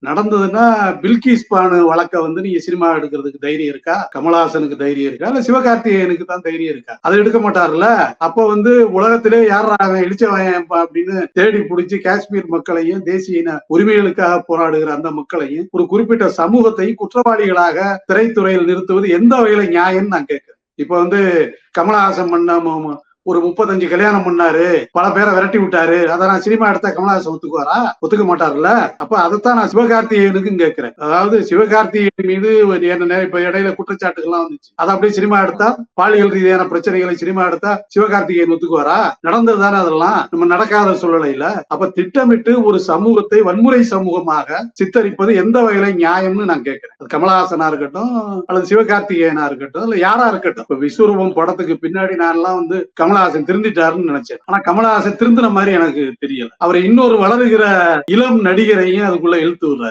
நடந்ததுன்னா பில்கிஸ் பானு வழக்க வந்து நீங்க சினிமா எடுக்கிறதுக்கு தைரியம் இருக்கா? கமலஹாசனுக்கு தைரியம் இருக்கா? இல்ல சிவகார்த்திகேயனுக்கு தான் தைரியம் இருக்கா? அதை எடுக்க மாட்டார்ல. அப்ப வந்து உலகத்திலே யார் அவன் இடிச்சவன் அப்படின்னு தேடி பிடிச்சி காஷ்மீர் மக்களையும் தேசிய இன உரிமைகளுக்காக போராடுகிற அந்த மக்களையும் ஒரு குறிப்பிட்ட சமூகத்தையும் குற்றவாளிகளாக திரைத்துறையில் நிறுத்துவது எந்த வகையில நியாயம்னு நான் கேட்கிறேன். இப்ப வந்து கமலஹாசன் பண்ண ஒரு 35 கல்யாணம் பண்ணாரு, பல பேரை விரட்டி விட்டாரு. அதை நான் சினிமா எடுத்தா கமலஹாசன் ஒத்துக்குவாரா? ஒத்துக்க மாட்டார்ல. அப்ப அதைத்தான் நான் சிவகார்த்திகேயனுக்கும் கேட்கிறேன். அதாவது சிவகார்த்திகேயன் மீது என்ன இப்ப இடையில குற்றச்சாட்டுகள்லாம் வந்துச்சு. அதை அப்படியே சினிமா எடுத்தா பாலியல் ரீதியான பிரச்சனைகளை சினிமா எடுத்தா சிவகார்த்திகேயன் ஒத்துக்குவாரா? நடந்தது தானே அதெல்லாம், நம்ம நடக்காத சூழ்நிலையில. அப்ப திட்டமிட்டு ஒரு சமூகத்தை வன்முறை சமூகமாக சித்தரிப்பது எந்த வகையில நியாயம்னு நான் கேட்கிறேன். அது கமலஹாசனா இருக்கட்டும் அல்லது சிவகார்த்திகேயனா இருக்கட்டும் இல்ல யாரா இருக்கட்டும். இப்ப விஸ்வரூபம் படத்துக்கு பின்னாடி நான் எல்லாம் வந்து கமலஹாசன் திருந்திட்டாருன்னு நினைச்சேன். ஆனா கமலஹாசன் திருந்தின மாதிரி எனக்கு தெரியல. அவர் இன்னொரு வளருகிற இளம் நடிகரையும் அதுக்குள்ள இழுத்து விடுறாரு.